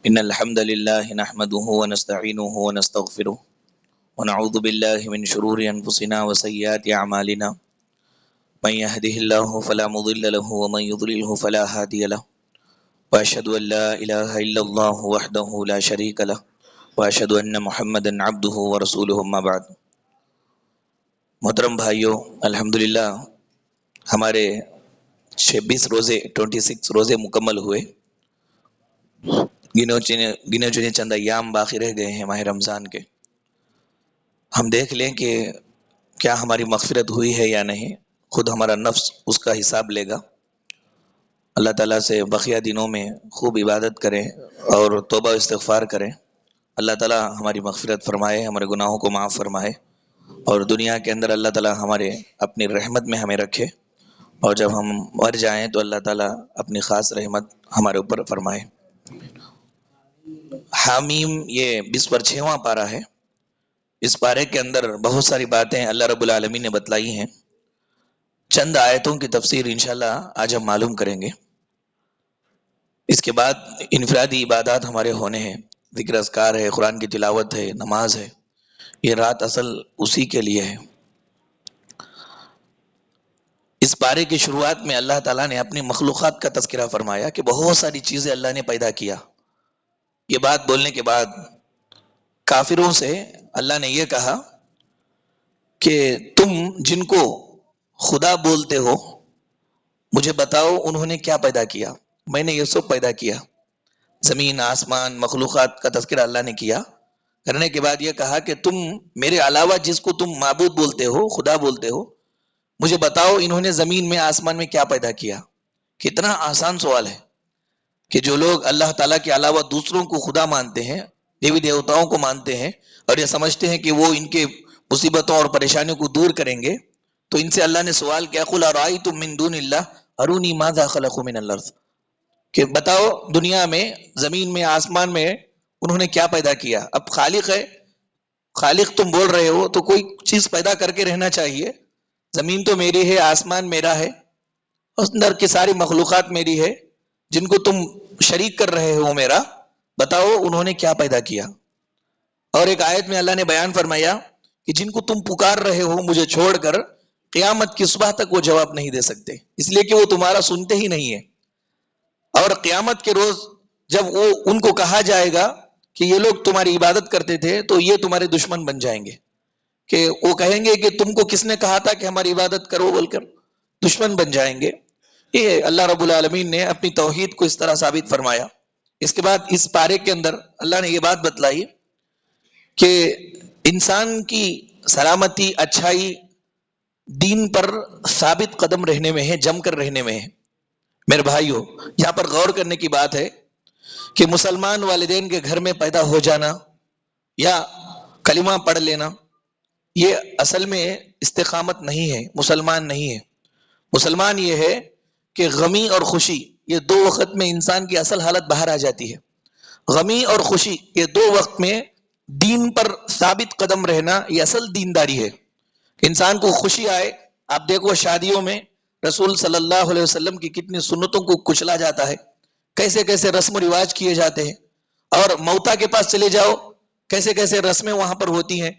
إن الحمد لله نحمده ونستعينه ونستغفره ونعوذ بالله من شرور أنفسنا وسيئات أعمالنا من يهده الله فلا مضل له ومن يضلله فلا هادي له وأشهد أن لا إله إلا الله وحده لا شريك له وأشهد أن محمدا عبده ورسوله أما بعد. محترم بھائیوں، الحمدللہ ہمارے 26 روزے مکمل ہوئے. گنے چنے چند ایام باقی رہ گئے ہیں ماہ رمضان کے. ہم دیکھ لیں کہ کیا ہماری مغفرت ہوئی ہے یا نہیں. خود ہمارا نفس اس کا حساب لے گا. اللہ تعالیٰ سے بقیہ دنوں میں خوب عبادت کریں اور توبہ استغفار کریں. اللہ تعالیٰ ہماری مغفرت فرمائے، ہمارے گناہوں کو معاف فرمائے، اور دنیا کے اندر اللہ تعالیٰ ہمارے اپنی رحمت میں ہمیں رکھے، اور جب ہم مر جائیں تو اللہ تعالیٰ اپنی خاص رحمت ہمارے اوپر فرمائے. حامیم یہ 26واں پارہ ہے. اس پارے کے اندر بہت ساری باتیں اللہ رب العالمین نے بتلائی ہیں. چند آیتوں کی تفسیر انشاءاللہ آج ہم معلوم کریں گے. اس کے بعد انفرادی عبادات ہمارے ہونے ہیں. ذکر اذکار ہے، قرآن کی تلاوت ہے، نماز ہے. یہ رات اصل اسی کے لیے ہے. اس پارے کی شروعات میں اللہ تعالیٰ نے اپنی مخلوقات کا تذکرہ فرمایا کہ بہت ساری چیزیں اللہ نے پیدا کیا. یہ بات بولنے کے بعد کافروں سے اللہ نے یہ کہا کہ تم جن کو خدا بولتے ہو مجھے بتاؤ انہوں نے کیا پیدا کیا. میں نے یہ سب پیدا کیا. زمین، آسمان، مخلوقات کا تذکرہ اللہ نے کیا. کرنے کے بعد یہ کہا کہ تم میرے علاوہ جس کو تم معبود بولتے ہو، خدا بولتے ہو، مجھے بتاؤ انہوں نے زمین میں، آسمان میں کیا پیدا کیا. کتنا آسان سوال ہے کہ جو لوگ اللہ تعالیٰ کے علاوہ دوسروں کو خدا مانتے ہیں، دیوی دیوتاؤں کو مانتے ہیں، اور یہ سمجھتے ہیں کہ وہ ان کے مصیبتوں اور پریشانیوں کو دور کریں گے، تو ان سے اللہ نے سوال کیا، قل ارائیتم من دون اللہ ارونی ماذا خلقوا من الارض، کہ بتاؤ دنیا میں، زمین میں، آسمان میں انہوں نے کیا پیدا کیا. اب خالق ہے، خالق تم بول رہے ہو تو کوئی چیز پیدا کر کے رہنا چاہیے. زمین تو میری ہے، آسمان میرا ہے، اس اندر کی ساری مخلوقات میری ہے. جن کو تم شریک کر رہے ہو میرا، بتاؤ انہوں نے کیا پیدا کیا. اور ایک آیت میں اللہ نے بیان فرمایا کہ جن کو تم پکار رہے ہو مجھے چھوڑ کر، قیامت کی صبح تک وہ جواب نہیں دے سکتے، اس لیے کہ وہ تمہارا سنتے ہی نہیں ہے. اور قیامت کے روز جب وہ ان کو کہا جائے گا کہ یہ لوگ تمہاری عبادت کرتے تھے، تو یہ تمہارے دشمن بن جائیں گے. کہ وہ کہیں گے کہ تم کو کس نے کہا تھا کہ ہماری عبادت کرو بول کر، دشمن بن جائیں گے. یہ اللہ رب العالمین نے اپنی توحید کو اس طرح ثابت فرمایا. اس کے بعد اس پارے کے اندر اللہ نے یہ بات بتلائی کہ انسان کی سلامتی، اچھائی دین پر ثابت قدم رہنے میں ہے، جم کر رہنے میں ہے. میرے بھائیوں، یہاں پر غور کرنے کی بات ہے کہ مسلمان والدین کے گھر میں پیدا ہو جانا یا کلمہ پڑھ لینا، یہ اصل میں استقامت نہیں ہے، مسلمان نہیں ہے. مسلمان یہ ہے کہ غمی اور خوشی، یہ دو وقت میں انسان کی اصل حالت باہر آ جاتی ہے. غمی اور خوشی، یہ دو وقت میں دین پر ثابت قدم رہنا، یہ اصل دینداری ہے. انسان کو خوشی آئے. آپ دیکھو شادیوں میں رسول صلی اللہ علیہ وسلم کی کتنی سنتوں کو کچلا جاتا ہے، کیسے کیسے رسم و رواج کیے جاتے ہیں. اور موتا کے پاس چلے جاؤ، کیسے کیسے رسمیں وہاں پر ہوتی ہیں.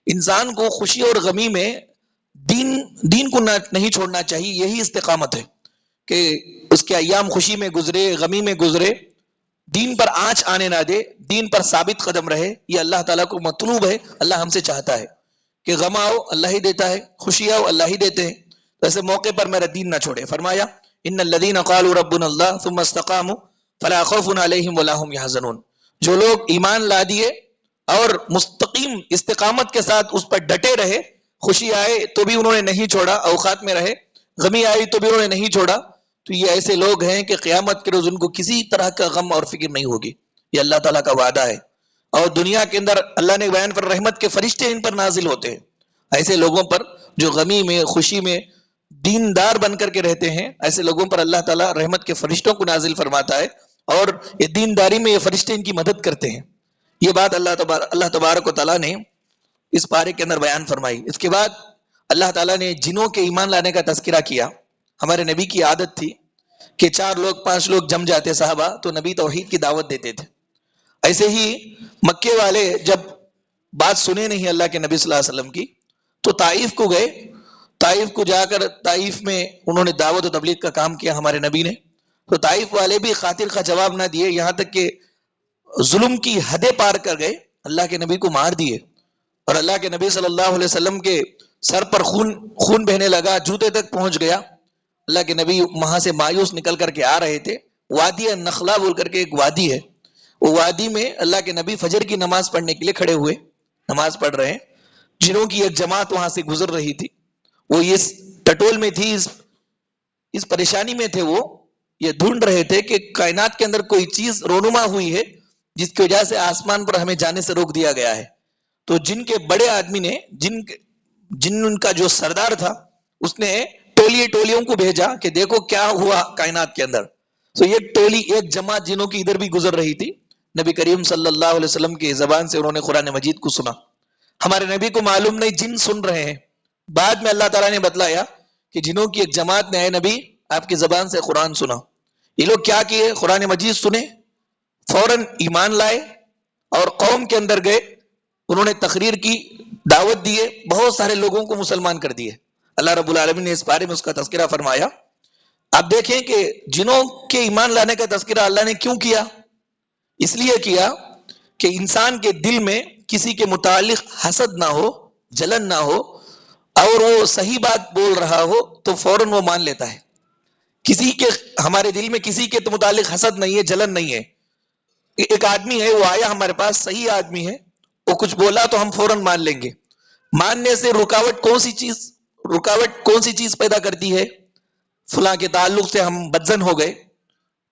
انسان کو خوشی اور غمی میں دین کو نہیں چھوڑنا چاہیے. یہی استقامت ہے کہ اس کے ایام خوشی میں گزرے، غمی میں گزرے، دین پر آنچ آنے نہ دے، دین پر ثابت قدم رہے. یہ اللہ تعالیٰ کو مطلوب ہے، اللہ ہم سے چاہتا ہے کہ غم آؤ اللہ ہی دیتا ہے، خوشی آؤ اللہ ہی دیتے ہیں، ویسے موقع پر میرا دین نہ چھوڑے. فرمایا ان الذین قالوا ربنا اللہ ثم استقاموا فلا خوف علیہم ولا هم يحزنون. جو لوگ ایمان لا دیے اور مستقیم استقامت کے ساتھ اس پر ڈٹے رہے، خوشی آئے تو بھی انہوں نے نہیں چھوڑا، اوقات میں رہے، غمی آئی تو بھی انہوں نے نہیں چھوڑا، تو یہ ایسے لوگ ہیں کہ قیامت کے روز ان کو کسی طرح کا غم اور فکر نہیں ہوگی. یہ اللہ تعالیٰ کا وعدہ ہے. اور دنیا کے اندر اللہ نے بیان پر رحمت کے فرشتے ان پر نازل ہوتے ہیں. ایسے لوگوں پر جو غمی میں، خوشی میں دیندار بن کر کے رہتے ہیں، ایسے لوگوں پر اللہ تعالیٰ رحمت کے فرشتوں کو نازل فرماتا ہے، اور یہ دینداری میں یہ فرشتے ان کی مدد کرتے ہیں. یہ بات اللہ تبارک و تعالیٰ نے اس پارے کے اندر بیان فرمائی. اس کے بعد اللہ تعالیٰ نے جنوں کے ایمان لانے کا تذکرہ کیا. ہمارے نبی کی عادت تھی کہ 4 لوگ 5 لوگ جم جاتے صحابہ تو نبی توحید کی دعوت دیتے تھے. ایسے ہی مکے والے جب بات سنے نہیں اللہ کے نبی صلی اللہ علیہ وسلم کی تو طائف کو گئے. طائف کو جا کر طائف میں انہوں نے دعوت و تبلیغ کا کام کیا ہمارے نبی نے. تو طائف والے بھی خاطر کا جواب نہ دیے, یہاں تک کہ ظلم کی حدیں پار کر گئے, اللہ کے نبی کو مار دیے. اور اللہ کے نبی صلی اللہ علیہ وسلم کے سر پر خون بہنے لگا, جوتے تک پہنچ گیا. اللہ کے نبی وہاں سے مایوس نکل کر کے آ رہے تھے. وادی نخلا بول کر کے ایک وادی ہے, وہ وادی میں اللہ کے نبی فجر کی نماز پڑھنے کے لیے کھڑے ہوئے, نماز پڑھ رہے ہیں. جنوں کی ایک جماعت وہاں سے گزر رہی تھی, وہ اس ٹٹول میں تھی, اس پریشانی میں تھے. وہ یہ ڈھونڈ رہے تھے کہ کائنات کے اندر کوئی چیز رونما ہوئی ہے جس کی وجہ سے آسمان پر ہمیں جانے سے روک دیا گیا ہے. تو جن کے بڑے آدمی نے, جن کا جو سردار تھا, اس نے ٹولیوں کو بھیجا کہ دیکھو کیا ہوا کائنات کے اندر. تو یہ ٹولی, ایک جماعت جنوں کی ادھر بھی گزر رہی تھی, نبی کریم صلی اللہ علیہ وسلم کی زبان سے انہوں نے قرآن مجید کو سنا. ہمارے نبی کو معلوم نہیں جن سن رہے ہیں. بعد میں اللہ تعالیٰ نے بتلایا کہ جنوں کی ایک جماعت نے, اے نبی آپ کی زبان سے قرآن سنا. یہ لوگ کیا کیے, قرآن مجید سنے, فوراً ایمان لائے اور قوم کے اندر گئے. انہوں نے تقریر کی, دعوت دیے, بہت سارے لوگوں کو مسلمان کر دیے. اللہ رب العالمین نے اس بارے میں اس کا تذکرہ فرمایا. آپ دیکھیں کہ جنوں کے ایمان لانے کا تذکرہ اللہ نے کیوں کیا؟ اس لیے کیا کہ انسان کے دل میں کسی کے متعلق حسد نہ ہو, جلن نہ ہو, اور وہ صحیح بات بول رہا ہو تو فوراً وہ مان لیتا ہے. کسی کے, ہمارے دل میں کسی کے متعلق حسد نہیں ہے, جلن نہیں ہے. ایک آدمی ہے, وہ آیا ہمارے پاس, صحیح آدمی ہے, وہ کچھ بولا تو ہم فوراً مان لیں گے. ماننے سے رکاوٹ کون سی چیز پیدا کرتی ہے؟ فلاں کے تعلق سے ہم بدزن ہو گئے,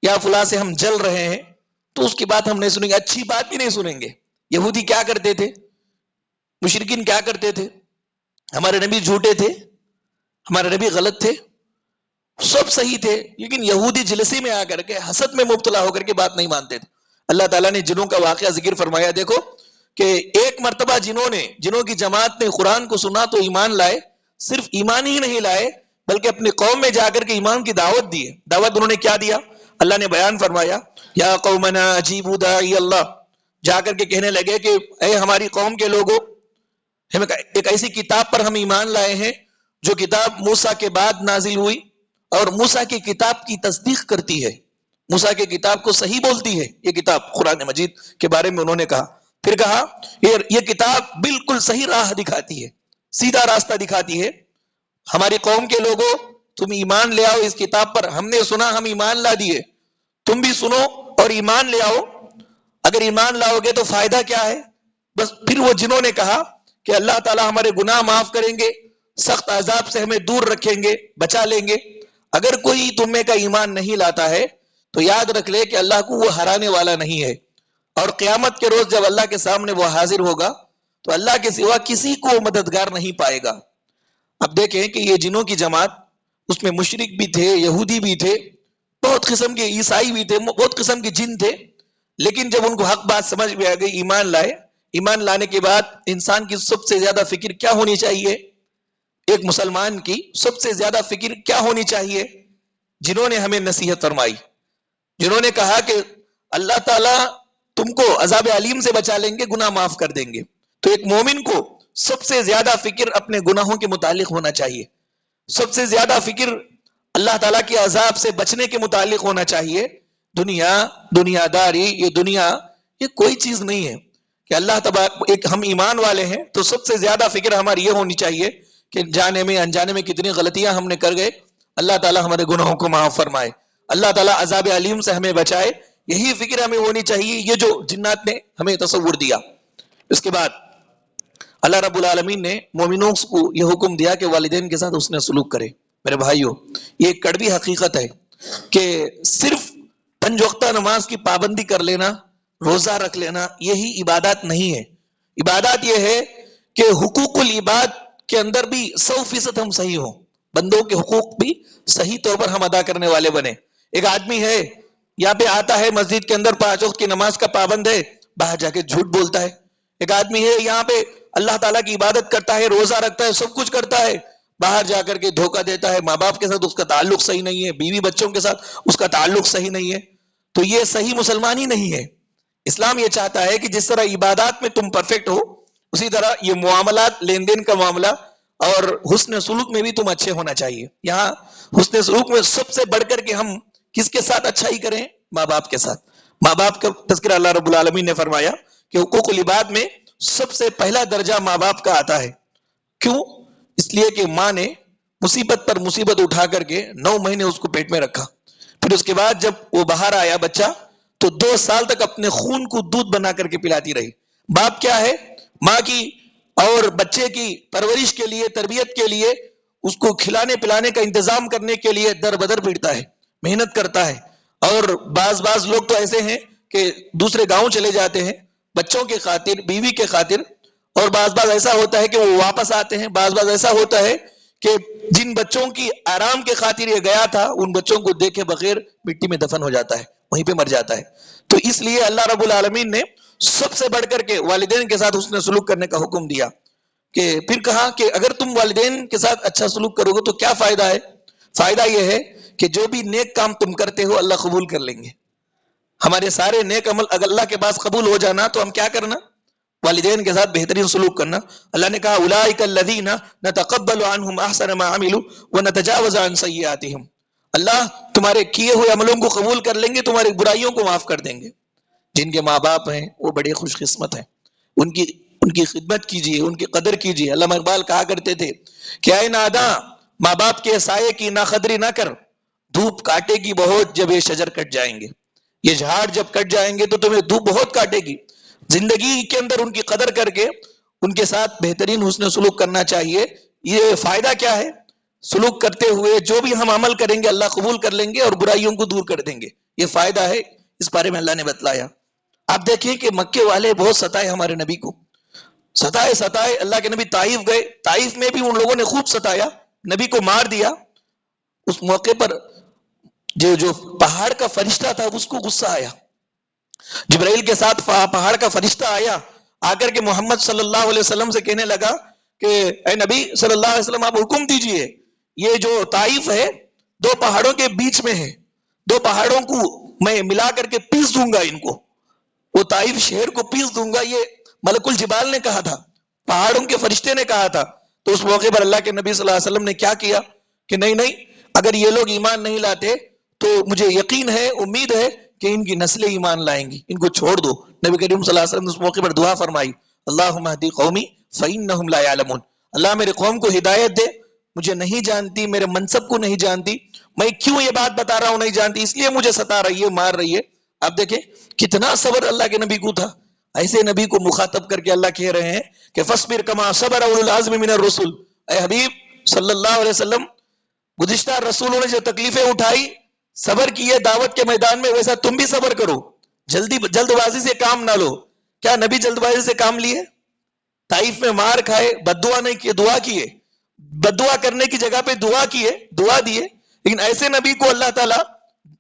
یا فلاں سے ہم جل رہے ہیں, تو اس کی بات ہم نہیں سنیں گے, اچھی بات بھی نہیں سنیں گے. یہودی کیا کرتے تھے, مشرکین کیا کرتے تھے؟ ہمارے نبی جھوٹے تھے, ہمارے نبی غلط تھے, سب صحیح تھے, لیکن یہودی جلسے میں آ کر کے حسد میں مبتلا ہو کر کے بات نہیں مانتے تھے. اللہ تعالیٰ نے جنوں کا واقعہ ذکر فرمایا. دیکھو کہ ایک مرتبہ جنوں کی جماعت نے قرآن کو سنا تو ایمان لائے. صرف ایمان ہی نہیں لائے بلکہ اپنی قوم میں جا کر کے ایمان کی دعوت دی. دعوت انہوں نے کیا دیا؟ اللہ نے بیان فرمایا, یا قومنا اجیبوا داعی اللہ. جا کر کے کہنے لگے کہ اے ہماری قوم کے لوگوں, ایک ایسی کتاب پر ہم ایمان لائے ہیں جو کتاب موسیٰ کے بعد نازل ہوئی اور موسیٰ کی کتاب کی تصدیق کرتی ہے, موسیٰ کی کتاب کو صحیح بولتی ہے. یہ کتاب قرآن مجید کے بارے میں انہوں نے کہا. پھر کہا یہ کتاب بالکل صحیح راہ دکھاتی ہے, سیدھا راستہ دکھاتی ہے. ہماری قوم کے لوگوں, تم ایمان لے آؤ اس کتاب پر. ہم نے سنا, ہم ایمان لا دیے, تم بھی سنو اور ایمان لے آؤ. اگر ایمان لاؤ گے تو فائدہ کیا ہے؟ بس پھر وہ جنہوں نے کہا کہ اللہ تعالیٰ ہمارے گناہ معاف کریں گے, سخت عذاب سے ہمیں دور رکھیں گے, بچا لیں گے. اگر کوئی تمہیں کا ایمان نہیں لاتا ہے تو یاد رکھ لے کہ اللہ کو وہ ہرانے والا نہیں ہے, اور قیامت کے روز جب اللہ کے سامنے وہ حاضر ہوگا تو اللہ کے سوا کسی کو مددگار نہیں پائے گا. اب دیکھیں کہ یہ جنوں کی جماعت, اس میں مشرک بھی تھے, یہودی بھی تھے, بہت قسم کے عیسائی بھی تھے, بہت قسم کے جن تھے. لیکن جب ان کو حق بات سمجھ میں آ گئی, ایمان لائے. ایمان لانے کے بعد انسان کی سب سے زیادہ فکر کیا ہونی چاہیے؟ ایک مسلمان کی سب سے زیادہ فکر کیا ہونی چاہیے؟ جنہوں نے ہمیں نصیحت فرمائی, جنہوں نے کہا کہ اللہ تعالیٰ تم کو عذاب علیم سے بچا لیں گے, گناہ معاف کر دیں گے. تو ایک مومن کو سب سے زیادہ فکر اپنے گناہوں کے متعلق ہونا چاہیے, سب سے زیادہ فکر اللہ تعالیٰ کے عذاب سے بچنے کے متعلق ہونا چاہیے. دنیا داری, یہ دنیا یہ کوئی چیز نہیں ہے کہ اللہ تبارک, ایک ہم ایمان والے ہیں تو سب سے زیادہ فکر ہماری یہ ہونی چاہیے کہ جانے میں انجانے میں کتنی غلطیاں ہم نے کر گئے, اللہ تعالیٰ ہمارے گناہوں کو معاف فرمائے, اللہ تعالیٰ عذاب علیم سے ہمیں بچائے. یہی فکر ہمیں ہونی چاہیے, یہ جو جنات نے ہمیں تصور دیا. اس کے بعد اللہ رب العالمین نے مومنوں کو یہ حکم دیا کہ والدین کے ساتھ اس نے سلوک کرے. میرے بھائیوں, یہ ایک کڑوی حقیقت ہے کہ صرف 5 وقتہ نماز کی پابندی کر لینا, روزہ رکھ لینا, یہی عبادات نہیں ہے. عبادات یہ ہے کہ حقوق العباد کے اندر بھی 100% ہم صحیح ہوں, بندوں کے حقوق بھی صحیح طور پر ہم ادا کرنے والے بنے. ایک آدمی ہے یہاں پہ آتا ہے مسجد کے اندر 5 وقت کی نماز کا پابند ہے, باہر جا کے جھوٹ بولتا ہے. ایک آدمی ہے یہاں پہ اللہ تعالیٰ کی عبادت کرتا ہے, روزہ رکھتا ہے, سب کچھ کرتا ہے, باہر جا کر کے دھوکہ دیتا ہے, ماں باپ کے ساتھ اس کا تعلق صحیح نہیں ہے, بیوی بچوں کے ساتھ اس کا تعلق صحیح نہیں ہے. تو یہ صحیح مسلمان ہی نہیں ہے. اسلام یہ چاہتا ہے کہ جس طرح عبادات میں تم پرفیکٹ ہو، اسی طرح یہ معاملات، لین دین کا معاملہ اور حسن سلوک میں بھی تم اچھے ہونا چاہیے. یہاں حسن سلوک میں سب سے بڑھ کر کے ہم کس کے ساتھ اچھائی کریں؟ ماں باپ کے ساتھ. ماں باپ کا تذکرہ اللہ رب العالمین نے فرمایا کہ حقوق العباد میں سب سے پہلا درجہ ماں باپ کا آتا ہے. کیوں؟ اس لیے کہ ماں نے مصیبت پر مصیبت اٹھا کر کے 9 مہینے اس کو پیٹ میں رکھا. پھر اس کے بعد جب وہ باہر آیا بچہ تو 2 سال تک اپنے خون کو دودھ بنا کر کے پلاتی رہی. باپ کیا ہے؟ ماں کی اور بچے کی پرورش کے لیے، تربیت کے لیے، اس کو کھلانے پلانے کا انتظام کرنے کے لیے در بدر پیٹتا ہے، محنت کرتا ہے. اور بعض لوگ تو ایسے ہیں کہ دوسرے گاؤں چلے جاتے ہیں بچوں کے خاطر، بیوی کے خاطر، اور بعض ایسا ہوتا ہے کہ وہ واپس آتے ہیں. بعض ایسا ہوتا ہے کہ جن بچوں کی آرام کے خاطر یہ گیا تھا ان بچوں کو دیکھے بغیر مٹی میں دفن ہو جاتا ہے، وہیں پہ مر جاتا ہے. تو اس لیے اللہ رب العالمین نے سب سے بڑھ کر کے والدین کے ساتھ حسن سلوک کرنے کا حکم دیا. کہ پھر کہا کہ اگر تم والدین کے ساتھ اچھا سلوک کرو گے تو کیا فائدہ ہے؟ فائدہ یہ ہے کہ جو بھی نیک کام تم کرتے ہو اللہ قبول کر لیں گے. ہمارے سارے نیک عمل اگر اللہ کے پاس قبول ہو جانا تو ہم کیا کرنا؟ والدین کے ساتھ بہترین سلوک کرنا. اللہ نے کہا اولئک الذین نتقبل عنہم احسن ما عملوا ونتجاوز عن سیئاتہم. اللہ تمہارے کیے ہوئے عملوں کو قبول کر لیں گے، تمہاری برائیوں کو معاف کر دیں گے. جن کے ماں باپ ہیں وہ بڑے خوش قسمت ہیں، ان کی خدمت کیجیے، ان کی قدر کیجیے. علامہ اقبال کہا کرتے تھے کہ اے ناداں ماں باپ کے سائے کی ناقدری نہ کر، دھوپ کاٹے گی بہت جب یہ شجر کٹ جائیں گے. یہ جھاڑ جب کٹ جائیں گے تو تمہیں دھوپ بہت کاٹے گی. زندگی کے اندر ان کی قدر کر کے ان کے ساتھ بہترین حسن سلوک کرنا چاہیے. یہ فائدہ کیا ہے؟ سلوک کرتے ہوئے جو بھی ہم عمل کریں گے اللہ قبول کر لیں گے اور برائیوں کو دور کر دیں گے. یہ فائدہ ہے، اس بارے میں اللہ نے بتلایا. آپ دیکھیں کہ مکے والے بہت ستائے ہمارے نبی کو، ستائے. اللہ کے نبی طائف گئے، طائف میں بھی ان لوگوں نے خوب ستایا، نبی کو مار دیا. اس موقع پر جو پہاڑ کا فرشتہ تھا اس کو غصہ آیا. جبرائیل کے ساتھ پہاڑ کا فرشتہ آیا، آ کر کے محمد صلی اللہ علیہ وسلم سے کہنے لگا کہ اے نبی صلی اللہ علیہ وسلم آپ حکم دیجئے، یہ جو طائف ہے 2 پہاڑوں کے بیچ میں ہے، 2 پہاڑوں کو میں ملا کر کے پیس دوں گا، ان کو وہ طائف شہر کو پیس دوں گا. یہ ملک الجبال نے کہا تھا، پہاڑوں کے فرشتے نے کہا تھا. تو اس موقع پر اللہ کے نبی صلی اللہ علیہ وسلم نے کیا کیا کہ نہیں، اگر یہ لوگ ایمان نہیں لاتے تو مجھے یقین ہے، امید ہے کہ ان کی نسلیں ایمان لائیں گی، ان کو چھوڑ دو. نبی کریم صلی اللہ علیہ وسلم نے اس موقع پر دعا فرمائی، اللہم اہدی قومی فإنہم لا یعلمون. اللہ میرے قوم کو ہدایت دے، مجھے نہیں جانتی، میرے منصب کو نہیں جانتی، میں کیوں یہ بات بتا رہا ہوں نہیں جانتی، اس لیے مجھے ستا رہی ہے، مار رہی ہے. آپ دیکھیں کتنا صبر اللہ کے نبی کو تھا. ایسے نبی کو مخاطب کر کے اللہ کہہ رہے ہیں کہ فاصبر کما صبر اولو العزم من الرسل. اے حبیب صلی اللہ علیہ وسلم، گزشتہ رسولوں نے جو تکلیفیں اٹھائی، صبر کیے دعوت کے میدان میں، ویسا تم بھی صبر کرو، جلد بازی سے کام نہ لو. کیا نبی جلد بازی سے کام لیے؟ طائف میں مار کھائے، بد دعا نہیں کیے، دعا کیے، بد دعا کرنے کی جگہ پہ دعا کیے، دعا دیے. لیکن ایسے نبی کو اللہ تعالیٰ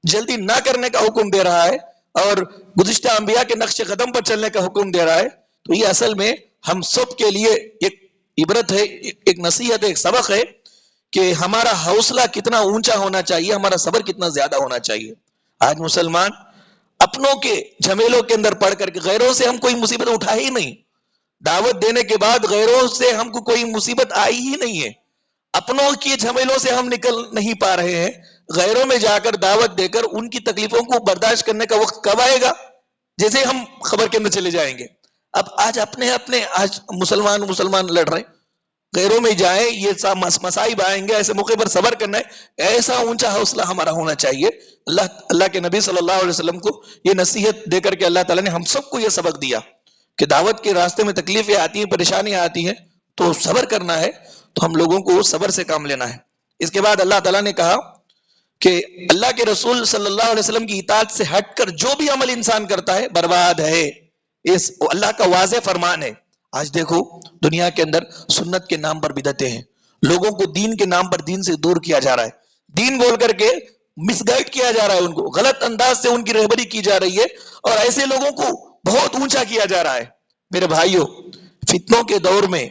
جلدی نہ کرنے کا حکم دے رہا ہے اور گزشتہ انبیاء کے نقش قدم پر چلنے کا حکم دے رہا ہے. تو یہ اصل میں ہم سب کے لیے ایک عبرت ہے، ایک نصیحت ہے، ایک سبق ہے کہ ہمارا حوصلہ کتنا اونچا ہونا چاہیے، ہمارا صبر کتنا زیادہ ہونا چاہیے. آج مسلمان اپنوں کے جھمیلوں کے اندر پڑھ کر کے، غیروں سے ہم کوئی مصیبت اٹھا ہی نہیں، دعوت دینے کے بعد غیروں سے ہم کو کوئی مصیبت آئی ہی نہیں ہے. اپنوں کے جھمیلوں سے ہم نکل نہیں پا رہے ہیں، غیروں میں جا کر دعوت دے کر ان کی تکلیفوں کو برداشت کرنے کا وقت کب آئے گا؟ جیسے ہم خبر کے اندر چلے جائیں گے. اب آج اپنے مسلمان لڑ رہے ہیں، غیروں میں جائیں، یہ مصائب آئیں گے، ایسے موقع پر صبر کرنا ہے. ایسا اونچا حوصلہ ہمارا ہونا چاہیے. اللہ کے نبی صلی اللہ علیہ وسلم کو یہ نصیحت دے کر کے اللہ تعالیٰ نے ہم سب کو یہ سبق دیا کہ دعوت کے راستے میں تکلیفیں آتی ہیں، پریشانیاں آتی ہیں تو صبر کرنا ہے. تو ہم لوگوں کو صبر سے کام لینا ہے. اس کے بعد اللہ تعالیٰ نے کہا کہ اللہ کے رسول صلی اللہ علیہ وسلم کی اطاعت سے ہٹ کر جو بھی عمل انسان کرتا ہے برباد ہے. اس اللہ کا واضح فرمان ہے. آج دیکھو دنیا کے اندر سنت کے نام پر بدعتیں ہیں، لوگوں کو دین کے نام پر دین سے دور کیا جا رہا ہے، دین بول کر کے مس گائڈ کیا جا رہا ہے، ان کو غلط انداز سے ان کی رہبری کی جا رہی ہے اور ایسے لوگوں کو بہت اونچا کیا جا رہا ہے. میرے بھائیوں، فتنوں کے دور میں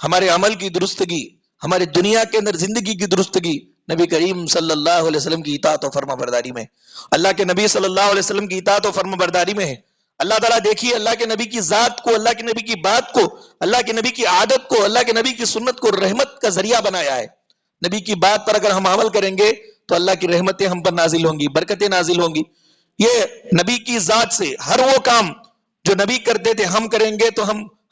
ہمارے عمل کی درستگی، ہمارے دنیا کے اندر زندگی کی درستگی نبی کریم صلی اللہ علیہ وسلم کی اطاعت و فرما برداری میں، اللہ کے نبی صلی اللہ علیہ وسلم کی اطاعت و فرما برداری میں ہے. اللہ تعالیٰ دیکھیے اللہ کے نبی کی ذات کو، اللہ کے نبی کی بات کو، اللہ کے نبی کی عادت کو، اللہ کے نبی کی سنت کو رحمت کا ذریعہ بنایا ہے. نبی کی بات پر اگر ہم عمل کریں گے تو اللہ کی رحمتیں ہم پر نازل ہوں گی، برکتیں نازل ہوں گی. یہ نبی کی ذات سے ہر وہ کام جو نبی کرتے تھے ہم کریں گے تو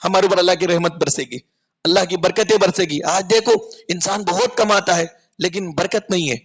ہمارے اوپر اللہ کی رحمت برسے گی، اللہ کی برکتیں برسے گی. آج دیکھو انسان بہت کماتا ہے لیکن برکت نہیں ہے،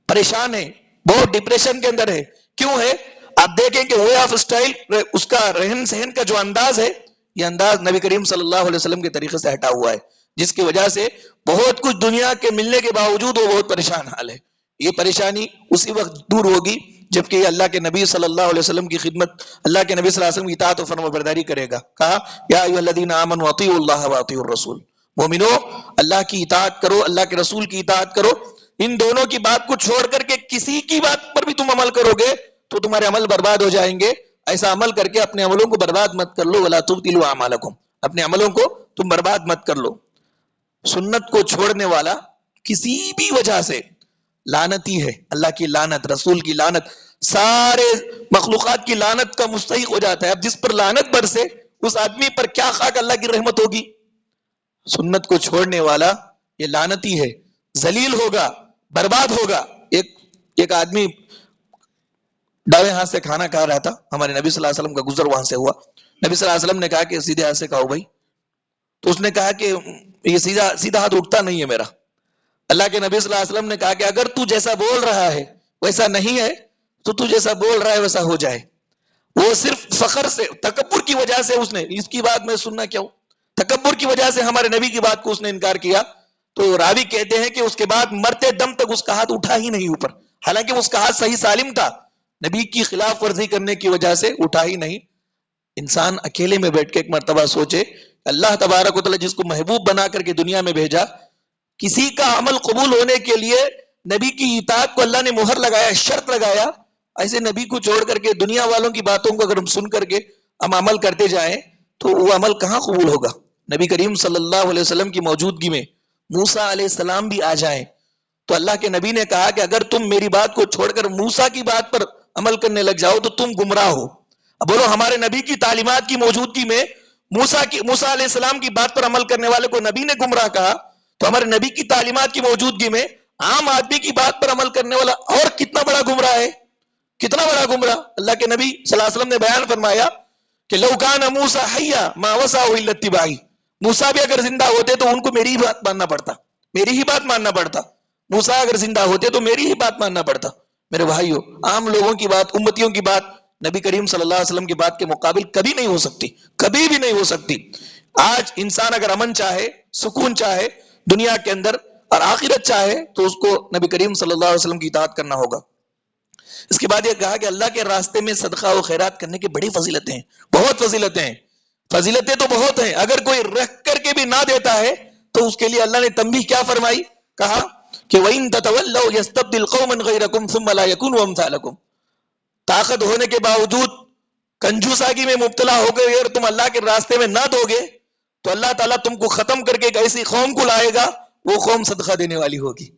پریشان ہے، بہت ڈپریشن کے اندر ہے. کیوں ہے؟ آپ دیکھیں کہ وے آف اسٹائل، اس کا رہن سہن کا جو انداز ہے، یہ انداز نبی کریم صلی اللہ علیہ وسلم کے طریقے سے ہٹا ہوا ہے، جس کی وجہ سے بہت کچھ دنیا کے ملنے کے باوجود وہ بہت پریشان حال ہے. یہ پریشانی اسی وقت دور ہوگی جبکہ یہ اللہ کے نبی صلی اللہ علیہ وسلم کی خدمت، اللہ کے نبی صلی اللہ علیہ وسلم کی اطاعت و فرما برداری کرے گا. کہا یا ایھا الذین آمنوا اطیعوا اللہ واطیعوا الرسول، مومنو اللہ کی اطاعت کرو، اللہ کے رسول کی اطاعت کرو. ان دونوں کی بات کو چھوڑ کر کے کسی کی بات پر بھی تم عمل کرو گے تو تمہارے عمل برباد ہو جائیں گے. ایسا عمل کر کے اپنے عملوں کو برباد مت کر لو، ولا تبطلوا اعمالکم، اپنے عملوں کو تم برباد مت کر لو. سنت کو چھوڑنے والا کسی بھی وجہ سے لعنتی ہے، اللہ کی لعنت، رسول کی لعنت، سارے مخلوقات کی لعنت کا مستحق ہو جاتا ہے. اب جس پر لعنت برسے اس آدمی پر کیا خاک اللہ کی رحمت ہوگی؟ سنت کو چھوڑنے والا یہ لعنتی ہے، ذلیل ہوگا، برباد ہوگا. ایک آدمی دائیں ہاتھ سے کھانا کھا رہا تھا، ہمارے نبی صلی اللہ علیہ وسلم کا گزر وہاں سے ہوا. نبی صلی اللہ علیہ وسلم نے کہا کہ سیدھے ہاتھ سے کھاؤ بھائی. تو اس نے کہا کہ یہ سیدھا ہاتھ اٹھتا نہیں ہے میرا. اللہ کے نبی صلی اللہ علیہ وسلم نے کہا کہ اگر تو جیسا بول رہا ہے ویسا نہیں ہے تو تو جیسا بول رہا ہے ویسا ہو جائے. وہ صرف فخر سے، تکبر کی وجہ سے اس نے اس کی بات میں سننا کیوں، تکبر کی وجہ سے ہمارے نبی کی بات کو اس نے انکار کیا. تو راوی کہتے ہیں کہ اس کے بعد مرتے دم تک اس کا ہاتھ اٹھا ہی نہیں اوپر، حالانکہ اس کا ہاتھ صحیح سالم تھا، نبی کی خلاف ورزی کرنے کی وجہ سے اٹھا ہی نہیں. انسان اکیلے میں بیٹھ کے ایک مرتبہ سوچے، اللہ تبارک و تعالی جس کو محبوب بنا کر کے دنیا میں بھیجا، کسی کا عمل قبول ہونے کے لیے نبی کی اطاعت کو اللہ نے مہر لگایا، شرط لگایا. ایسے نبی کو چھوڑ کر کے دنیا والوں کی باتوں کو اگر ہم سن کر کے ہم عمل کرتے جائیں تو وہ عمل کہاں قبول ہوگا؟ نبی کریم صلی اللہ علیہ وسلم کی موجودگی میں موسیٰ علیہ السلام بھی آ جائیں تو اللہ کے نبی نے کہا کہ اگر تم میری بات کو چھوڑ کر موسیٰ کی بات پر عمل کرنے لگ جاؤ تو تم گمراہ ہو. اب بولو ہمارے نبی کی تعلیمات کی موجودگی میں موسیٰ علیہ السلام کی بات پر عمل کرنے والے کو نبی نے گمراہ کہا تو ہمارے نبی کی تعلیمات کی موجودگی میں عام آدمی کی بات پر عمل کرنے والا اور کتنا بڑا گمراہ ہے، کتنا بڑا گمراہ. اللہ کے نبی صلی اللہ علیہ وسلم نے بیان فرمایا کہ لو کان موسیٰ حیا ما وسعہ الا اتباعی، موسیٰ بھی اگر زندہ ہوتے تو ان کو میری ہی بات ماننا پڑتا، میری ہی بات ماننا پڑتا. موسیٰ اگر زندہ ہوتے تو میری ہی بات ماننا پڑتا. میرے بھائیو، عام لوگوں کی بات، امتیوں کی بات نبی کریم صلی اللہ علیہ وسلم کی بات کے مقابل کبھی نہیں ہو سکتی، کبھی بھی نہیں ہو سکتی. آج انسان اگر امن چاہے، سکون چاہے دنیا کے اندر اور آخرت چاہے تو اس کو نبی کریم صلی اللہ علیہ وسلم کی اطاعت کرنا ہوگا. اس کے بعد یہ کہا کہ اللہ کے راستے میں صدقہ و خیرات کرنے کی بڑی فضیلتیں ہیں، بہت فضیلتیں ہیں. فضیلتیں تو بہت ہیں، اگر کوئی رکھ کر کے بھی نہ دیتا ہے تو اس کے لیے اللہ نے تنبیہ کیا فرمائی؟ کہا کہ وَإِن تَتَوَلَّوْا يَسْتَبْدِلْ قَوْمًا غَيْرَكُمْ ثُمَّ لَا يَكُونُوا أَمْثَالَكُمْ. طاقت ہونے کے باوجود کنجوساگی میں مبتلا ہو گئے اور تم اللہ کے راستے میں نہ دو گے تو اللہ تعالیٰ تم کو ختم کر کے ایک ایسی قوم کو لائے گا، وہ قوم صدقہ دینے والی ہوگی.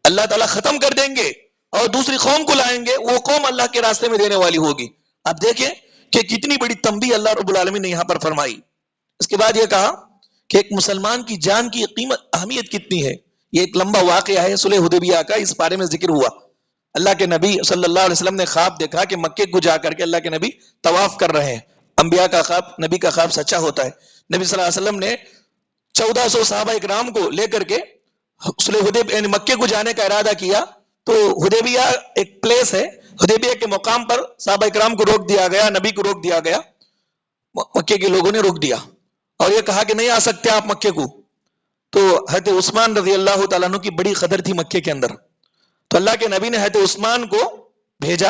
اللہ تعالیٰ ختم کر دیں گے اور دوسری قوم کو لائیں گے، وہ قوم اللہ کے راستے میں دینے والی ہوگی. اب دیکھیں کہ کتنی بڑی تنبیہ اللہ رب العالمین نے یہاں پر فرمائی. اس کے بعد یہ کہا کہ ایک مسلمان کی جان کی قیمت، اہمیت کتنی ہے. یہ ایک لمبا واقعہ ہے صلح حدیبیہ کا، اس بارے میں ذکر ہوا. اللہ کے نبی صلی اللہ علیہ وسلم نے خواب دیکھا کہ مکے کو جا کر کے اللہ کے نبی طواف کر رہے ہیں. انبیاء کا خواب، نبی کا خواب سچا ہوتا ہے. نبی صلی اللہ علیہ وسلم نے 1400 صحابہ اکرام کو لے کر کے صلح حدیبیہ یعنی مکے کو جانے کا ارادہ کیا. تو حدیبیہ ایک پلیس ہے، حدیبیہ کے مقام پر صحابہ اکرام کو روک دیا گیا، نبی کو روک دیا گیا، مکے کے لوگوں نے روک دیا اور یہ کہا کہ نہیں آ سکتے آپ مکے کو. تو حضرت عثمان رضی اللہ تعالیٰ عنہ کی بڑی قدر تھی مکے کے اندر، تو اللہ کے نبی نے حضرت عثمان کو بھیجا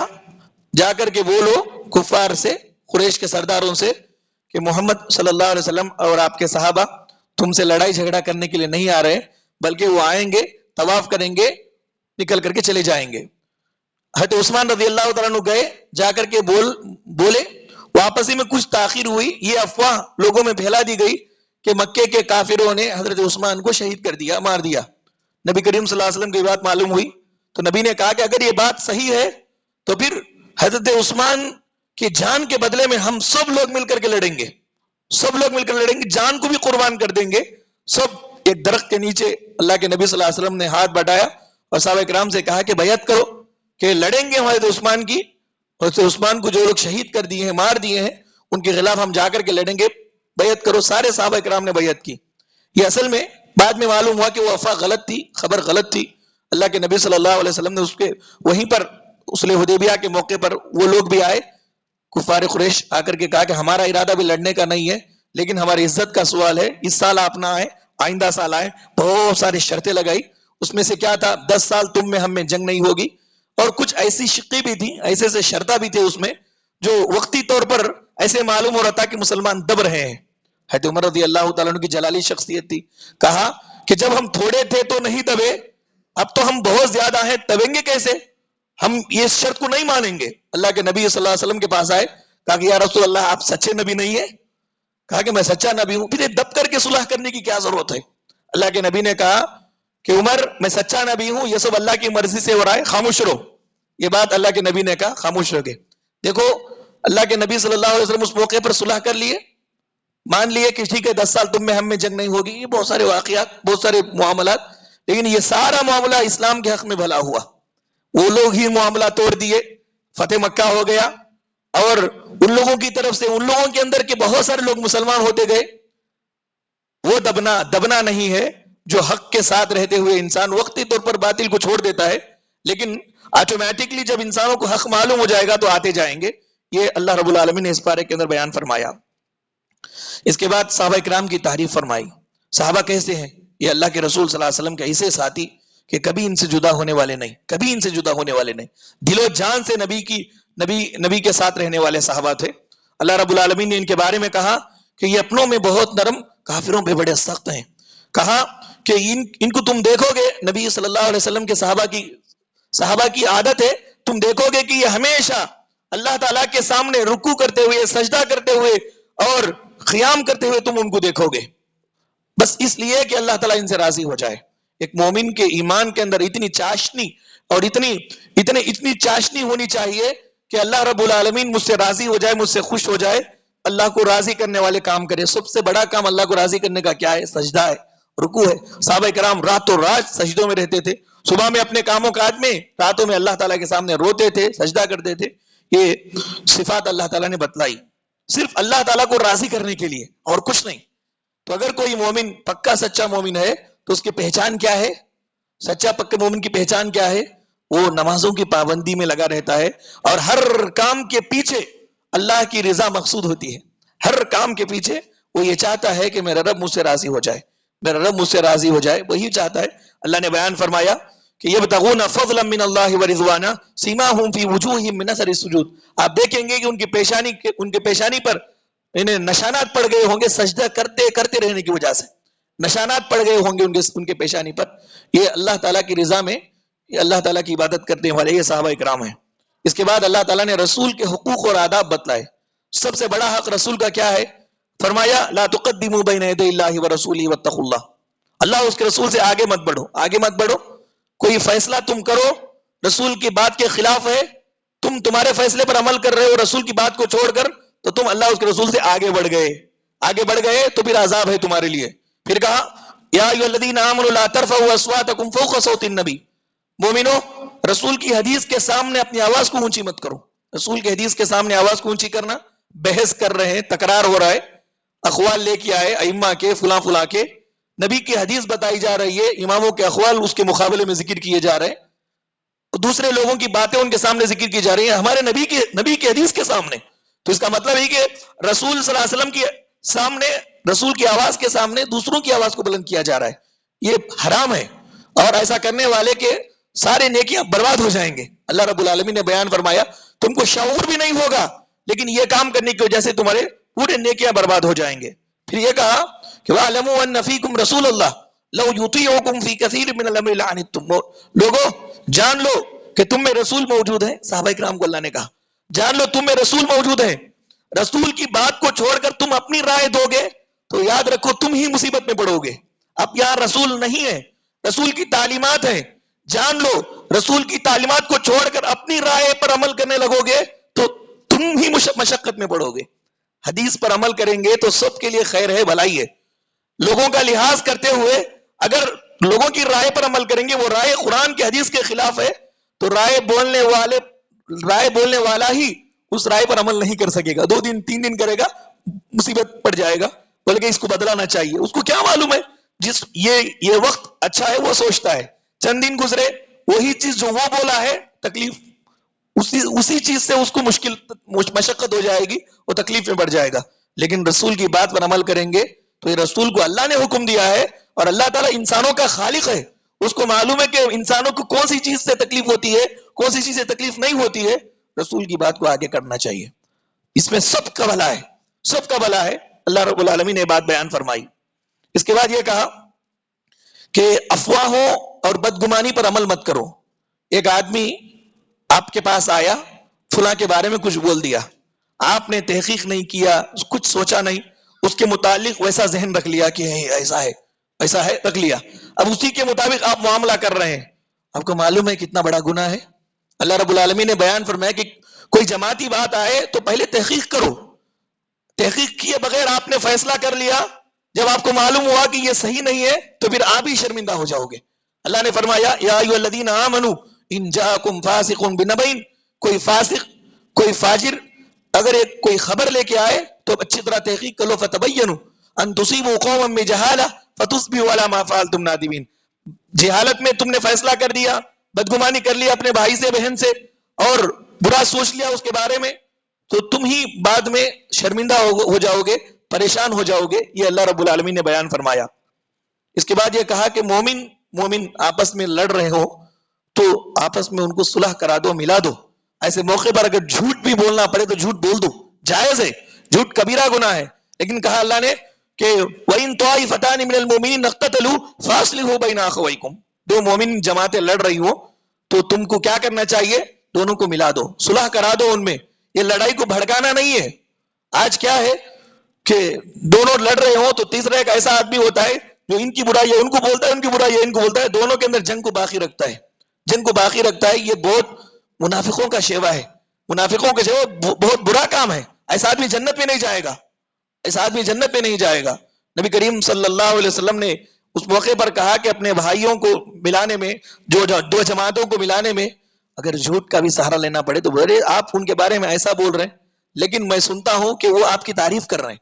جا کر کے بولو کفار سے، قریش کے سرداروں سے کہ محمد صلی اللہ علیہ وسلم اور آپ کے صحابہ تم سے لڑائی جھگڑا کرنے کے لیے نہیں آ رہے، بلکہ وہ آئیں گے، طواف کریں گے، نکل کر کے چلے جائیں گے. حضرت عثمان رضی اللہ تعالیٰ عنہ گئے، جا کر کے بولے، واپسی میں کچھ تاخیر ہوئی، یہ افواہ لوگوں میں پھیلا دی گئی کہ مکے کے کافروں نے حضرت عثمان کو شہید کر دیا، مار دیا. نبی کریم صلی اللہ علیہ وسلم کی بات معلوم ہوئی تو نبی نے کہا کہ اگر یہ بات صحیح ہے تو پھر حضرت عثمان کہ جان کے بدلے میں ہم سب لوگ مل کر کے لڑیں گے، سب لوگ مل کر لڑیں گے، جان کو بھی قربان کر دیں گے سب۔ ایک درخت کے نیچے اللہ کے نبی صلی اللہ علیہ وسلم نے ہاتھ بٹایا اور صحابہ کرام سے کہا کہ بیعت کرو کہ لڑیں گے حضرت عثمان کی، حضرت عثمان کو جو لوگ شہید کر دیے ہیں، مار دیے ہیں، ان کے خلاف ہم جا کر کے لڑیں گے، بیعت کرو۔ سارے صحابہ کرام نے بیعت کی۔ یہ اصل میں بعد میں معلوم ہوا کہ وہ افواہ غلط تھی، خبر غلط تھی۔ اللہ کے نبی صلی اللہ علیہ وسلم نے اس کے وہیں پر صلح حدیبیہ کے موقع پر وہ لوگ بھی آئے، کفار قریش آ کر کے کہا کہ ہمارا ارادہ بھی لڑنے کا نہیں ہے، لیکن ہماری عزت کا سوال ہے، اس سال آپ نہ آئے، آئندہ سال آئے۔ بہت ساری شرطیں لگائی، اس میں سے کیا تھا، 10 سال تم میں ہم میں جنگ نہیں ہوگی، اور کچھ ایسی شقیں بھی تھی، ایسے سے شرطیں بھی تھے اس میں جو وقتی طور پر ایسے معلوم ہو رہا تھا کہ مسلمان دب رہے ہیں۔ حضرت عمر رضی اللہ تعالیٰ عنہ کی جلالی شخصیت تھی، کہا کہ جب ہم تھوڑے تھے تو نہیں دبے، اب تو ہم بہت زیادہ ہیں، دبیں گے کیسے، ہم یہ شرط کو نہیں مانیں گے۔ اللہ کے نبی صلی اللہ علیہ وسلم کے پاس آئے، کہا کہ یا رسول اللہ آپ سچے نبی نہیں ہیں؟ کہا کہ میں سچا نبی ہوں۔ پھر دب کر کے صلح کرنے کی کیا ضرورت ہے؟ اللہ کے نبی نے کہا کہ عمر میں سچا نبی ہوں، یہ سب اللہ کی مرضی سے ہو رہا ہے، خاموش رہو۔ یہ بات اللہ کے نبی نے کہا، خاموش رہ گئے۔ دیکھو اللہ کے نبی صلی اللہ علیہ وسلم اس موقع پر صلح کر لیے، مان لیے کہ ٹھیک ہے 10 سال تم میں ہم میں جنگ نہیں ہوگی، یہ بہت سارے واقعات، بہت سارے معاملات، لیکن یہ سارا معاملہ اسلام کے حق میں بھلا ہوا۔ وہ لوگ ہی معاملہ توڑ دیے، فتح مکہ ہو گیا، اور ان لوگوں کی طرف سے ان لوگوں کے اندر کے بہت سارے لوگ مسلمان ہوتے گئے۔ وہ دبنا نہیں ہے جو حق کے ساتھ رہتے ہوئے انسان وقتی طور پر باطل کو چھوڑ دیتا ہے، لیکن آٹومیٹکلی جب انسانوں کو حق معلوم ہو جائے گا تو آتے جائیں گے۔ یہ اللہ رب العالمین نے اس پارے کے اندر بیان فرمایا۔ اس کے بعد صحابہ کرام کی تعریف فرمائی۔ صحابہ کیسے ہیں؟ یہ اللہ کے رسول صلی اللہ علیہ وسلم کے ایسے ساتھی کہ کبھی ان سے جدا ہونے والے نہیں، کبھی ان سے جدا ہونے والے نہیں، دل و جان سے نبی کے ساتھ رہنے والے صحابہ تھے۔ اللہ رب العالمین نے ان کے بارے میں کہا کہ یہ اپنوں میں بہت نرم، کافروں پہ بڑے سخت ہیں۔ کہا کہ ان کو تم دیکھو گے، نبی صلی اللہ علیہ وسلم کے صحابہ کی عادت ہے، تم دیکھو گے کہ یہ ہمیشہ اللہ تعالیٰ کے سامنے رکوع کرتے ہوئے، سجدہ کرتے ہوئے اور قیام کرتے ہوئے تم ان کو دیکھو گے، بس اس لیے کہ اللہ تعالیٰ ان سے راضی ہو جائے۔ ایک مومن کے ایمان کے اندر اتنی چاشنی اور اتنی چاشنی ہونی چاہیے کہ اللہ رب العالمین مجھ سے راضی ہو جائے، مجھ سے خوش ہو جائے، اللہ کو راضی کرنے والے کام کرے۔ سب سے بڑا کام اللہ کو راضی کرنے کا کیا ہے؟ سجدہ ہے، رکوع ہے۔ صحابہ کرام راتوں رات سجدوں میں رہتے تھے، صبح میں اپنے کاموں کاج میں، راتوں میں اللہ تعالیٰ کے سامنے روتے تھے، سجدہ کرتے تھے۔ یہ صفات اللہ تعالیٰ نے بتلائی صرف اللہ تعالیٰ کو راضی کرنے کے لیے، اور کچھ نہیں۔ تو اگر کوئی مومن پکا سچا مومن ہے تو اس کی پہچان کیا ہے؟ سچا پکا مومن کی پہچان کیا ہے؟ وہ نمازوں کی پابندی میں لگا رہتا ہے، اور ہر کام کے پیچھے اللہ کی رضا مقصود ہوتی ہے۔ ہر کام کے پیچھے وہ یہ چاہتا ہے کہ میرا رب مجھ سے راضی ہو جائے، میرا رب مجھ سے راضی ہو جائے، وہی چاہتا ہے۔ اللہ نے بیان فرمایا کہ یبتغون فضلا من اللہ ورضوانا سیماہم فی وجوہہم من اثر السجود۔ آپ دیکھیں گے کہ ان کی پیشانی پر انہیں نشانات پڑ گئے ہوں گے سجدہ کرتے رہنے کی وجہ سے، نشانات پڑ گئے ہوں گے ان کے پیشانی پر۔ یہ اللہ تعالیٰ کی رضا میں، یہ اللہ تعالیٰ کی عبادت کرنے والے یہ صحابہ کرام ہیں۔ اس کے بعد اللہ تعالیٰ نے رسول کے حقوق اور آداب بتلائے۔ سب سے بڑا حق رسول کا کیا ہے؟ فرمایا لا تقدموا بین یدی اللہ ورسولہ واتقوا اللہ۔ اللہ اس کے رسول سے آگے مت بڑھو، آگے مت بڑھو۔ کوئی فیصلہ تم کرو رسول کی بات کے خلاف ہے، تمہارے فیصلے پر عمل کر رہے ہو رسول کی بات کو چھوڑ کر، تو تم اللہ اس کے رسول سے آگے بڑھ گئے تو پھر عذاب ہے تمہارے لیے۔ پھر کہا یا ایھا الذین آمنوا لا ترفعوا اصواتکم فوق صوت النبی۔ مومنو، رسول کی حدیث کے سامنے اپنی آواز کو اونچی مت کرو۔ رسول کی حدیث کے سامنے آواز کو اونچی کرنا، بحث کر رہے ہیں، تکرار ہو رہا ہے، اقوال لے کے آئے ائمہ کے، فلاں کے، نبی کی حدیث بتائی جا رہی ہے، اماموں کے اقوال اس کے مقابلے میں ذکر کیے جا رہے ہیں، دوسرے لوگوں کی باتیں ان کے سامنے ذکر کی جا رہی ہیں ہمارے نبی کی حدیث کے سامنے۔ تو اس کا مطلب ہے کہ رسول صلی اللہ علیہ وسلم کے سامنے، رسول کی آواز کے سامنے دوسروں کی آواز کو بلند کیا جا رہا ہے، یہ حرام ہے، اور ایسا کرنے والے کے سارے نیکیاں برباد ہو جائیں گے۔ اللہ رب العالمین نے بیان فرمایا تم کو شعور بھی نہیں ہوگا، لیکن یہ کام کرنے کی وجہ سے تمہارے پورے نیکیاں برباد ہو جائیں گے۔ پھر یہ کہا کہ وَاعْلَمُوا أَنَّ فِيكُمْ رَسُولَ اللَّهِ لَوْ يُطِيعُكُمْ فِي كَثِيرٍ مِّنَ الْأَمْرِ لَعَنِتُّمْ۔ لوگوں جان لو کہ تم میں رسول موجود ہے۔ صحابہ کرام کو اللہ نے کہا جان لو تم میں رسول موجود ہے، رسول کی بات کو چھوڑ کر تم اپنی رائے دو گے تو یاد رکھو تم ہی مصیبت میں پڑو گے۔ اب یہاں رسول نہیں ہے، رسول کی تعلیمات ہیں، جان لو رسول کی تعلیمات کو چھوڑ کر اپنی رائے پر عمل کرنے لگو گے تو تم تم ہی مشقت میں پڑو گے. حدیث پر عمل کریں گے تو سب کے لیے خیر ہے، بھلائی ہے. لوگوں کا لحاظ کرتے ہوئے اگر لوگوں کی رائے پر عمل کریں گے، وہ رائے قرآن کی حدیث کے خلاف ہے، تو رائے بولنے والا ہی اس رائے پر عمل نہیں کر سکے گا. 2 دن 3 دن کرے گا، مصیبت پڑ جائے گا، بلکہ اس کو بدلانا چاہیے. اس کو کیا معلوم ہے، یہ وقت اچھا ہے وہ سوچتا ہے، چند دن گزرے وہی چیز جو وہ بولا ہے، تکلیف اسی چیز سے اس کو مشقت ہو جائے گی، وہ تکلیف میں بڑھ جائے گا. لیکن رسول کی بات پر عمل کریں گے تو یہ رسول کو اللہ نے حکم دیا ہے، اور اللہ تعالیٰ انسانوں کا خالق ہے. اس کو معلوم ہے کہ انسانوں کو کون سی چیز سے تکلیف ہوتی ہے، کون سی چیز سے تکلیف نہیں ہوتی ہے. رسول کی بات کو آگے کرنا چاہیے. اس میں سب کا بھلا ہے، سب کا بھلا ہے. اللہ رب العالمین نے بات بیان فرمائی. اس کے بعد یہ کہا کہ افواہوں اور بدگمانی پر عمل مت کرو. ایک آدمی آپ کے پاس آیا، فلاں کے بارے میں کچھ بول دیا، آپ نے تحقیق نہیں کیا، کچھ سوچا نہیں، اس کے متعلق ویسا ذہن رکھ لیا کہ ایسا ہے رکھ لیا. اب اسی کے مطابق آپ معاملہ کر رہے ہیں. آپ کو معلوم ہے کتنا بڑا گناہ ہے. اللہ رب العالمین نے بیان فرمایا کہ کوئی جماعتی بات آئے تو پہلے تحقیق کرو. تحقیق کیے بغیر آپ نے فیصلہ کر لیا، جب آپ کو معلوم ہوا کہ یہ صحیح نہیں ہے تو پھر آپ ہی شرمندہ ہو جاؤ گے. اللہ نے فرمایا یا ایھا الذین آمنوا ان جاءکم فاسق بنبأ، کوئی فاسق، کوئی فاجر اگر کوئی خبر لے کے آئے تو اچھی طرح تحقیق کر لو. فتبینوا ان تصیبوا قوما بجہالہ فتصبحوا علی ما فعلتم نادمین. جہالت میں تم نے فیصلہ کر دیا، بدگمانی کر لیا اپنے بھائی سے، بہن سے، اور برا سوچ لیا اس کے بارے میں، تو تم ہی بعد میں شرمندہ ہو جاؤ گے، پریشان ہو جاؤ گے. یہ اللہ رب العالمین نے بیان فرمایا. اس کے بعد یہ کہا کہ مومن آپس میں لڑ رہے ہو تو آپس میں ان کو صلح کرا دو، ملا دو. ایسے موقع پر اگر جھوٹ بھی بولنا پڑے تو جھوٹ بول دو، جائز ہے. جھوٹ کبیرہ گناہ ہے، لیکن کہا اللہ نے کہ وَإِن طَائِفَتَانِ مِنَ الْمُؤْمِنِينَ اقْتَتَلُوا فَأَصْلِحُوا بَيْنَ أَخَوَيْكُمْ. 2 مومن جماعتیں لڑ رہی ہوں تو تم کو کیا کرنا چاہیے، دونوں کو ملا دو، صلح کرا دو ان میں. یہ لڑائی کو بھڑکانا نہیں ہے. آج کیا ہے کہ دونوں لڑ رہے ہوں تو تیسرا ایک ایسا آدمی ہوتا ہے جو ان کی برائی ہے ان کو بولتا ہے، ان کی برائی ہے ان کو بولتا ہے، دونوں کے اندر جنگ کو باقی رکھتا ہے. جنگ کو باقی رکھتا ہے. یہ بہت منافقوں کا شیوا ہے، منافقوں کا شیوا بہت برا کام ہے. ایسا آدمی جنت میں نہیں جائے گا، ایسا آدمی جنت میں نہیں جائے گا. نبی کریم صلی اللہ علیہ وسلم نے اس موقع پر کہا کہ اپنے بھائیوں کو ملانے میں، جو 2 جماعتوں کو ملانے میں اگر جھوٹ کا بھی سہارا لینا پڑے تو بولے آپ ان کے بارے میں ایسا بول رہے ہیں، لیکن میں سنتا ہوں کہ وہ آپ کی تعریف کر رہے ہیں.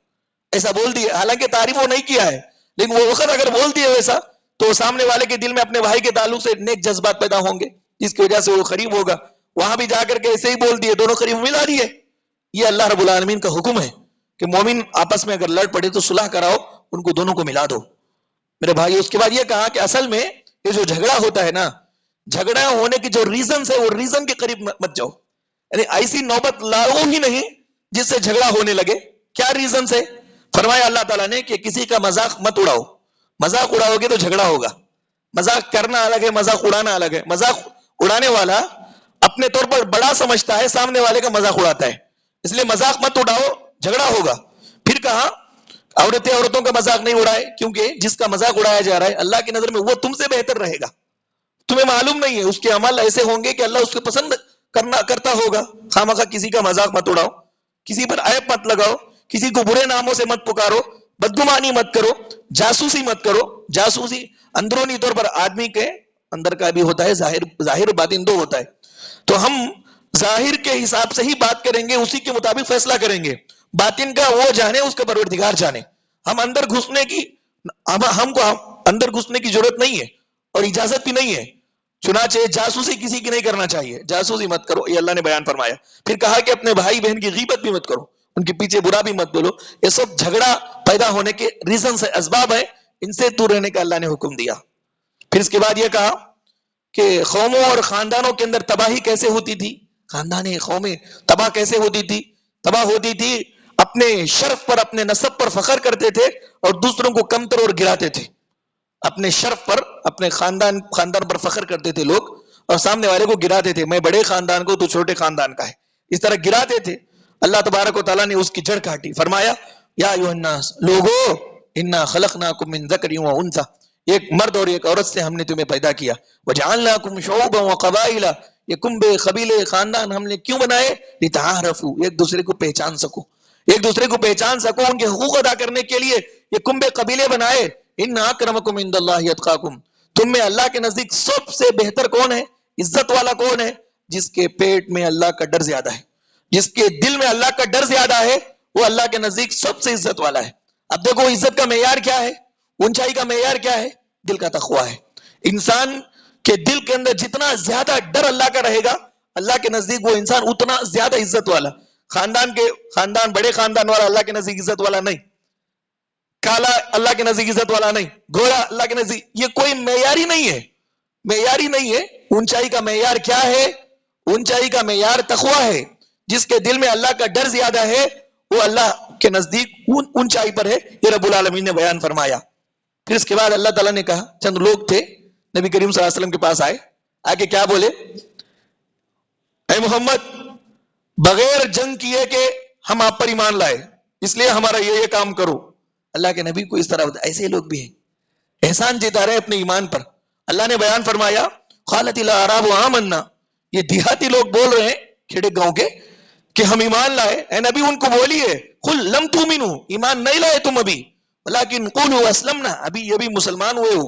ایسا بول دیے، حالانکہ تعریف وہ نہیں کیا ہے، لیکن وہ وقت اگر بول دیے ویسا تو سامنے والے کے دل میں اپنے بھائی کے تعلق سے نیک جذبات پیدا ہوں گے، جس کی وجہ سے وہ قریب ہوگا. وہاں بھی جا کر کے ایسے ہی بول دیے، دونوں قریب ملا دیے. یہ اللہ رب العالمین کا حکم ہے کہ مومن آپس میں اگر لڑ پڑے تو صلح کراؤ، ان کو دونوں کو ملا دو. میرے بھائی اس کے بعد یہ کہا کہ اصل میں یہ جو جھگڑا ہوتا ہے نا، جھگڑا ہونے کی جو ریزنز ہے وہ ریزن کے قریب مت جاؤ. یعنی ایسی نوبت لاؤ ہی نہیں جس سے جھگڑا ہونے لگے. کیا ریزنز ہے؟ فرمایا اللہ تعالیٰ نے کہ کسی کا مذاق مت اڑاؤ. مذاق اڑاؤ گے تو جھگڑا ہوگا. مذاق کرنا الگ ہے، مذاق اڑانا الگ ہے. مذاق اڑانے والا اپنے طور پر بڑا سمجھتا ہے، سامنے والے کا مذاق اڑاتا ہے، اس لیے مذاق مت اڑاؤ، جھگڑا ہوگا. پھر کہا عورتوں کا مذاق نہیں اڑائے، کیونکہ جس کا مذاق اڑایا جا رہا ہے اللہ کی نظر میں وہ تم سے بہتر رہے گا. تمہیں معلوم نہیں ہے اس کے عمل ایسے ہوں گے کہ اللہ اس کو پسند کرتا ہوگا. خامخواہ کسی کا مذاق مت اڑاؤ، کسی پر عیب مت لگاؤ، کسی کو برے ناموں سے مت پکارو، بدگمانی مت کرو، جاسوسی مت کرو. جاسوسی اندرونی طور پر آدمی کے اندر کا بھی ہوتا ہے، ظاہر و باطن 2 ہوتا ہے. تو ہم ظاہر کے حساب سے ہی بات کریں گے، اسی کے مطابق فیصلہ کریں گے. باطن کا وہ جانے، اس کا پروردگار جانے. ہم کو اندر گھسنے کی ضرورت نہیں ہے اور اجازت بھی نہیں ہے. چنانچہ جاسوسی کسی کی نہیں کرنا چاہیے، جاسوسی مت کرو، یہ اللہ نے بیان فرمایا. پھر کہا کہ اپنے بھائی بہن کی غیبت بھی مت کرو، ان کے پیچھے برا بھی مت بولو. یہ سب جھگڑا پیدا ہونے کے ریزنز ہے، اسباب ہے، ان سے دور رہنے کا اللہ نے حکم دیا. پھر اس کے بعد یہ کہا کہ قوموں اور خاندانوں کے اندر تباہی کیسے ہوتی تھی، خاندانیں قومیں تباہ کیسے ہوتی تھی اپنے شرف پر، اپنے نسب پر فخر کرتے تھے اور دوسروں کو کمتر اور گراتے تھے. اپنے شرف پر، اپنے خاندان پر فخر کرتے تھے لوگ اور سامنے والے کو گراتے تھے. میں بڑے خاندان کو، تو چھوٹے خاندان کا ہے، اس طرح گراتے تھے. اللہ تبارک و تعالیٰ نے اس کی جڑ کاٹی. فرمایا یا ایھا الناس، لوگو انا خلقناکم من ذکر و انثی، ایک مرد اور ایک عورت سے ہم نے تمہیں پیدا کیا. وجعلناکم شعوبا وقبائل، یہ کنبے قبیلے خاندان ہم نے کیوں بنائے؟ لتعارفوا، ایک دوسرے کو پہچان سکو، ایک دوسرے کو پہچان سکو، ان کے حقوق ادا کرنے کے لیے یہ کنبے قبیلے بنائے. ان اکرمکم عند اللہ اتقاکم، تم میں اللہ کے نزدیک سب سے بہتر کون ہے، عزت والا کون ہے؟ جس کے پیٹ میں اللہ کا ڈر زیادہ ہے، جس کے دل میں اللہ کا ڈر زیادہ ہے، وہ اللہ کے نزدیک سب سے عزت والا ہے. اب دیکھو عزت کا معیار کیا ہے، اونچائی کا معیار کیا ہے؟ دل کا تقویٰ ہے. انسان کے دل کے اندر جتنا زیادہ ڈر اللہ کا رہے گا، اللہ کے نزدیک وہ انسان اتنا زیادہ عزت والا. خاندان بڑے خاندان والا اللہ کے نزدیک عزت والا نہیں، کالا اللہ کے نزدیک عزت والا نہیں، گورا اللہ کے نزدیک، یہ کوئی معیاری نہیں ہے، معیاری نہیں ہے. اونچائی کا معیار کیا ہے؟ اونچائی کا معیار تقویٰ ہے. جس کے دل میں اللہ کا ڈر زیادہ ہے وہ اللہ کے نزدیک اونچائی پر ہے. یہ رب العالمین نے بیان فرمایا. پھر اس کے بعد اللہ تعالیٰ نے کہا، چند لوگ تھے نبی کریم صلی اللہ علیہ وسلم کے پاس آئے، آگے کیا بولے؟ اے محمد، بغیر جنگ کیے کہ ہم آپ پر ایمان لائے، اس لیے ہمارا یہ کام کرو. اللہ کے نبی کو اس طرح ہوتا، ایسے لوگ بھی ہیں احسان جتا رہے اپنے ایمان پر. اللہ نے بیان فرمایا، قالت الاعراب آمنا، یہ دیہاتی لوگ بول رہے ہیں کھڑے گاؤں کے کہ ہم ایمان لائے. اے نبی ان کو بولیے، قل لم تؤمنوا، ایمان نہیں لائے تم ابھی، ولیکن قولوا اسلمنا، ابھی یہ بھی مسلمان ہوئے ہو،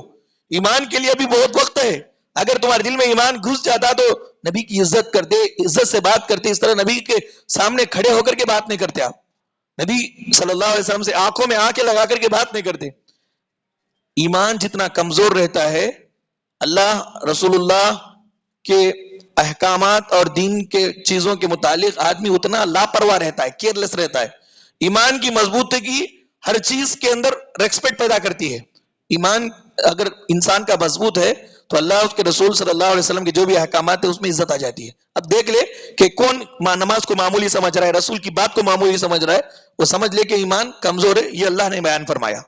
ایمان کے لیے ابھی بہت وقت ہے. اگر تمہارے دل میں ایمان گھس جاتا تو نبی کی عزت کرتے، عزت سے بات کرتے. اس طرح نبی کے سامنے کھڑے ہو کر کے بات نہیں کرتے، آپ نبی صلی اللہ علیہ وسلم سے آنکھوں میں آنکھیں لگا کر کے بات نہیں کرتے. ایمان جتنا کمزور رہتا ہے، اللہ رسول اللہ کے احکامات اور دین کے چیزوں کے متعلق آدمی اتنا لاپرواہ رہتا ہے، کیئرلیس رہتا ہے. ایمان کی مضبوطی ہر چیز کے اندر ریسپیکٹ پیدا کرتی ہے. ایمان اگر انسان کا مضبوط ہے تو اللہ اس کے رسول صلی اللہ علیہ وسلم کے جو بھی احکامات ہیں اس میں عزت آ جاتی ہے. اب دیکھ لے کہ کون نماز کو معمولی سمجھ رہا ہے، رسول کی بات کو معمولی سمجھ رہا ہے، وہ سمجھ لے کہ ایمان کمزور ہے. یہ اللہ نے بیان فرمایا.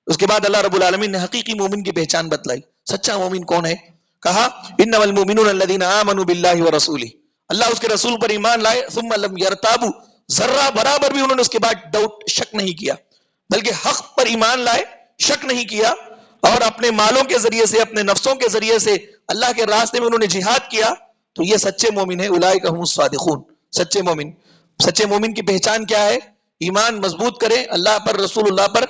اس کے بعد اللہ رب العالمین نے حقیقی مومن کی پہچان بتلائی. سچا مومن کون ہے؟ کہا انما المؤمنون الذين آمنوا بالله ورسوله، اللہ اس کے رسول پر ایمان لائے، ثم لم يرتابوا، ذرہ برابر بھی انہوں نے اس کے بعد ڈاؤٹ شک نہیں کیا، بلکہ حق پر ایمان لائے، شک نہیں کیا، اور اپنے مالوں کے ذریعے سے، اپنے نفسوں کے ذریعے سے اللہ کے راستے میں انہوں نے جہاد کیا، تو یہ سچے مومن ہیں. اولئک هم الصادقون، سچے مومن. سچے مومن کی پہچان کیا ہے؟ ایمان مضبوط کرے، اللہ پر، رسول اللہ پر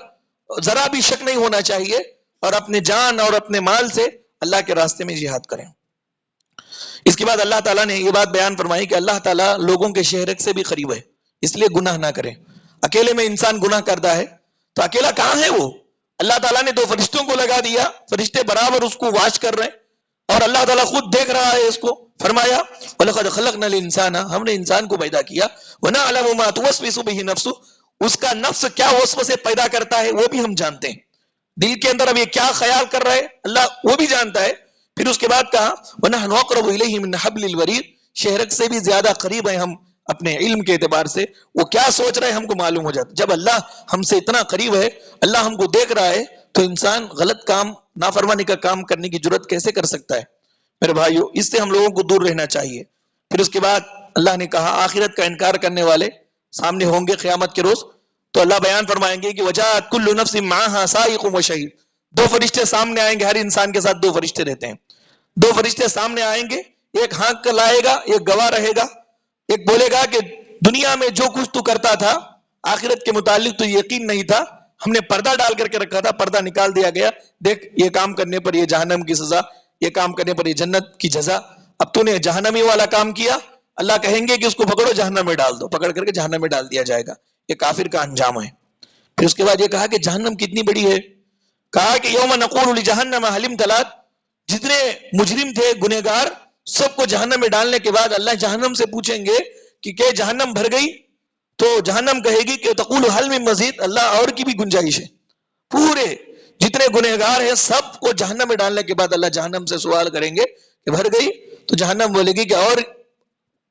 ذرا بھی شک نہیں ہونا چاہیے، اور اپنے جان اور اپنے مال سے اللہ کے راستے میں جہاد کریں. اس کے بعد اللہ تعالیٰ نے یہ بات بیان فرمائی کہ اللہ تعالیٰ لوگوں کے شہرک سے بھی قریب ہے، اس لیے گناہ نہ کریں. اکیلے میں انسان گناہ کرتا ہے تو اکیلا کہاں ہے وہ؟ اللہ تعالیٰ نے 2 فرشتوں کو لگا دیا، فرشتے برابر اس کو واچ کر رہے ہیں، اور اللہ تعالیٰ خود دیکھ رہا ہے اس کو. فرمایا وَلَقَدْ خَلَقْنَا الْإِنسَانَ، ہم نے انسان کو پیدا کیا، وَنَعْلَمُ مَا تُوَسْوِسُ بِهِ نَفْسُهُ، اس کا نفس کیا وسوسے پیدا کرتا ہے وہ بھی ہم جانتے ہیں. دل کے اندر اب یہ کیا خیال کر رہا ہے اللہ وہ بھی جانتا ہے. پھر اس کے بعد کہا وَنَحْنُ أَقْرَبُ إِلَيْهِ مِنْ حَبْلِ الْوَرِيدِ، شہرک سے بھی زیادہ قریب ہیں ہم اپنے علم کے اعتبار سے، وہ کیا سوچ رہے ہیں ہم کو معلوم ہو جاتا. جب اللہ ہم سے اتنا قریب ہے، اللہ ہم کو دیکھ رہا ہے، تو انسان غلط کام، نافرمانی کا کام کرنے کی جرات کیسے کر سکتا ہے؟ میرے بھائیو، اس سے ہم لوگوں کو دور رہنا چاہیے. پھر اس کے بعد اللہ نے کہا آخرت کا انکار کرنے والے سامنے ہوں گے قیامت کے روز، تو اللہ بیان فرمائیں گے کہ وجاءت کل نفس معها سائق وشہید، 2 فرشتے سامنے آئیں گے. ہر انسان کے ساتھ 2 فرشتے رہتے ہیں. 2 فرشتے سامنے آئیں گے، ایک ہانک کر لائے گا، ایک گواہ رہے گا. ایک بولے گا کہ دنیا میں جو کچھ تو کرتا تھا آخرت کے متعلق تو یقین نہیں تھا، ہم نے پردہ ڈال کر کے رکھا تھا، پردہ نکال دیا گیا، دیکھ یہ کام کرنے پر یہ جہنم کی سزا، یہ کام کرنے پر یہ جنت کی جزا، اب تو نے جہنمی والا کام کیا. اللہ کہیں گے کہ اس کو پکڑو جہنم میں ڈال دو، پکڑ کر کے جہنم میں ڈال دیا جائے گا. یہ کافر کا انجام ہے. پھر اس کے بعد یہ کہا کہ جہنم کتنی بڑی ہے، کہا کہ یوم نقول لجہنم هل امتلأت، جتنے مجرم تھے، گنہگار، سب کو جہنم میں ڈالنے کے بعد اللہ جہنم سے پوچھیں گے کہ کیا جہنم بھر گئی؟ تو جہنم کہے گی کہ تقول هل من مزید، اللہ اور کی بھی گنجائش ہے. پورے جتنے گنہگار ہیں سب کو جہنم میں ڈالنے کے بعد اللہ جہنم سے سوال کریں گے کہ بھر گئی؟ تو جہنم بولے گی کہ اور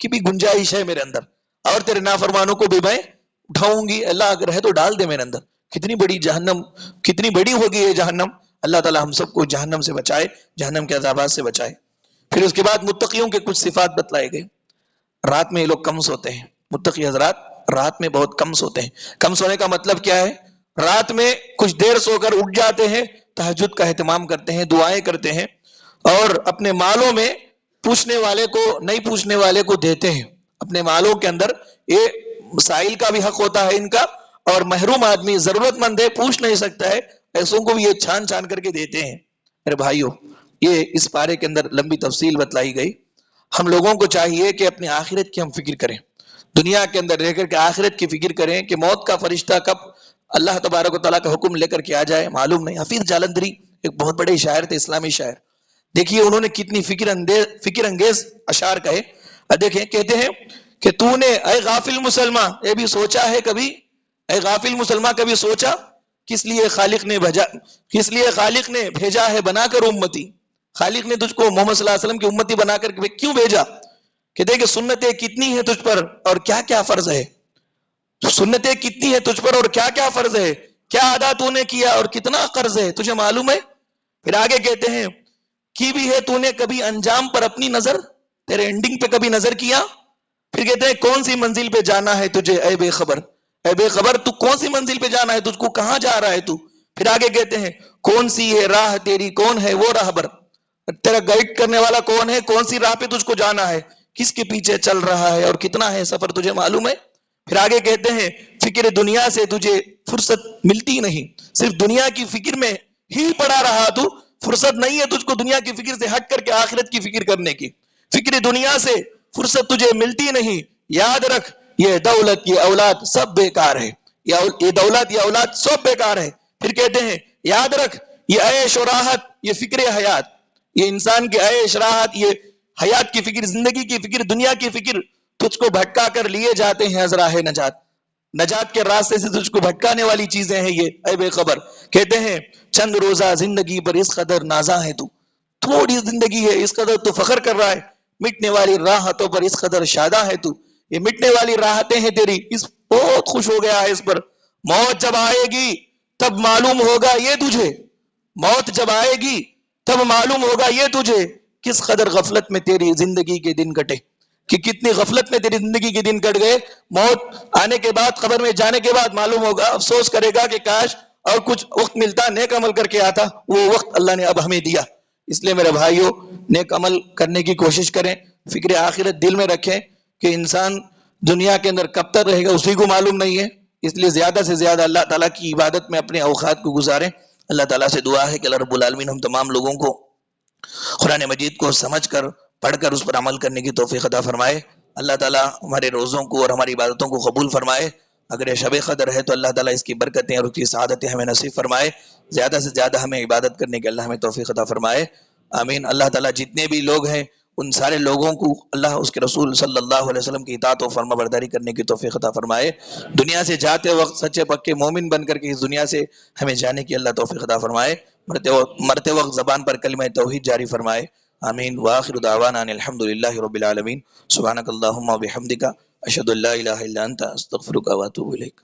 کی بھی گنجائش ہے میرے اندر، اور تیرے نافرمانوں کو بھی میں اٹھاؤں گی، اللہ اگر ہے تو ڈال دے میرے اندر. کتنی بڑی جہنم، کتنی بڑی ہوگی یہ جہنم. اللہ تعالی ہم سب کو جہنم سے بچائے، جہنم کے عذابات سے بچائے. پھر اس کے بعد متقیوں کے کچھ صفات بتلائے گئے. رات میں یہ لوگ کم سوتے ہیں، متقی حضرات رات میں بہت کم سوتے ہیں. کم سونے کا مطلب کیا ہے؟ رات میں کچھ دیر سو کر اٹھ جاتے ہیں، تہجد کا اہتمام کرتے ہیں، دعائیں کرتے ہیں، اور اپنے مالوں میں پوچھنے والے کو نہیں پوچھنے والے کو دیتے ہیں. اپنے مالوں کے اندر یہ سائل کا بھی حق ہوتا ہے ان کا، اور محروم آدمی ضرورت مند ہے پوچھ نہیں سکتا ہے، ایسوں کو بھی یہ چھان چھان کر کے دیتے ہیں. میرے بھائیوں، یہ اس پارے کے اندر لمبی تفصیل بتلائی گئی. ہم لوگوں کو چاہیے کہ اپنی آخرت کی ہم فکر کریں، دنیا کے اندر رہ کر کے آخرت کی فکر کریں کہ موت کا فرشتہ کب اللہ تبارک و تعالیٰ کا حکم لے کر کے آ جائے معلوم نہیں. حفیظ جالندھری ایک بہت بڑے شاعر تھے، اسلامی شاعر. دیکھیے انہوں نے کتنی فکر انگیز اشعار کہے. دیکھیں کہتے ہیں کہ تو نے اے غافل مسلمان یہ بھی سوچا ہے کبھی، اے غافل مسلمان کبھی سوچا کس لیے خالق نے بھیجا ہے بنا کر امتی. خالق نے تجھ کو محمد صلی اللہ علیہ وسلم کی امتی بنا کر کیوں بھیجا؟ کہ دیکھ سنتیں کتنی ہیں تجھ پر اور کیا کیا فرض ہے. سنتیں کتنی ہیں تجھ پر اور کیا کیا فرض ہے، کیا ادا تو نے کیا اور کتنا قرض ہے تجھے معلوم ہے. پھر آگے کہتے ہیں کی بھی ہے تو نے کبھی انجام پر اپنی نظر، تیرے اینڈنگ پہ کبھی نظر کیا. پھر کہتے ہیں کون سی منزل پہ جانا ہے تجھے اے بے خبر، اے بے خبر تو کون سی منزل پہ جانا ہے، تجھ کو کہاں جا رہا ہے تو. پھر آگے کہتے ہیں کون سی ہے راہ تیری، کون ہے وہ راہبر، تیرا گائیڈ کرنے والا کون ہے، کون سی راہ پہ تجھ کو جانا ہے، کس کے پیچھے چل رہا ہے اور کتنا ہے سفر تجھے معلوم ہے. پھر آگے کہتے ہیں فکر دنیا سے تجھے فرصت ملتی نہیں، صرف دنیا کی فکر میں ہی پڑا رہا تو، فرصت نہیں ہے تجھ کو دنیا کی فکر سے ہٹ کر کے آخرت کی فکر کرنے کی. فکر دنیا سے فرصت تجھے ملتی نہیں، یاد رکھ یہ دولت یہ اولاد سب بیکار ہے، یہ دولت یہ اولاد سب بیکار ہے. پھر کہتے ہیں یاد رکھ یہ عیش و راحت یہ فکر حیات، یہ انسان کی عیش راحت یہ حیات کی فکر، زندگی کی فکر، دنیا کی فکر تجھ کو بھٹکا کر لیے جاتے ہیں از راہ نجات. نجات کے راستے سے تجھ کو بھٹکانے والی چیزیں ہیں یہ اے بے خبر. کہتے ہیں چند روزہ زندگی پر اس قدر نازاں ہے تو، تھوڑی زندگی ہے اس قدر تو فخر کر رہا ہے، مٹنے والی راحتوں پر اس قدر شاداں ہے تو، یہ مٹنے والی راحتیں ہیں تیری اس بہت خوش ہو گیا ہے اس پر. موت جب آئے گی تب معلوم ہوگا یہ تجھے، موت جب آئے گی تب معلوم ہوگا یہ تجھے کس قدر غفلت میں تیری زندگی کے دن کٹے، کہ کتنی غفلت میں تیری زندگی کے دن کٹ گئے. موت آنے کے بعد قبر میں جانے کے بعد معلوم ہوگا، افسوس کرے گا کہ کاش اور کچھ وقت ملتا نیک عمل کر کے آتا، وہ وقت اللہ نے اب ہمیں دیا. اس لیے میرے بھائیوں نیک عمل کرنے کی کوشش کریں، فکر آخرت دل میں رکھیں کہ انسان دنیا کے اندر کب تک رہے گا اسی کو معلوم نہیں ہے. اس لیے زیادہ سے زیادہ اللہ تعالیٰ کی عبادت میں اپنے اوقات کو گزاریں. اللہ تعالیٰ سے دعا ہے کہ اللہ رب العالمین ہم تمام لوگوں کو قرآن مجید کو سمجھ کر پڑھ کر اس پر عمل کرنے کی توفیق عطا فرمائے. اللہ تعالیٰ ہمارے روزوں کو اور ہماری عبادتوں کو قبول فرمائے. اگر یہ شب قدر ہے تو اللہ تعالیٰ اس کی برکتیں اور اس کی سعادتیں ہمیں نصیب فرمائے. زیادہ سے زیادہ ہمیں عبادت کرنے کے اللہ ہمیں توفیق عطا فرمائے. آمین. اللہ تعالیٰ جتنے بھی لوگ ہیں ان سارے لوگوں کو اللہ اس کے رسول صلی اللہ علیہ وسلم کی اطاعت و فرما برداری کرنے کی توفیق عطا فرمائے. دنیا سے جاتے وقت سچے پکے مومن بن کر کے اس دنیا سے ہمیں جانے کی اللہ توفیق عطا فرمائے. مرتے وقت زبان پر کلمہ توحید جاری فرمائے. آمین. وآخر دعوانا ان الحمد للہ رب العالمین. سبحانک اللہم و بحمدک اشہد ان لا الہ الا انت استغفرک و اتوب الیک.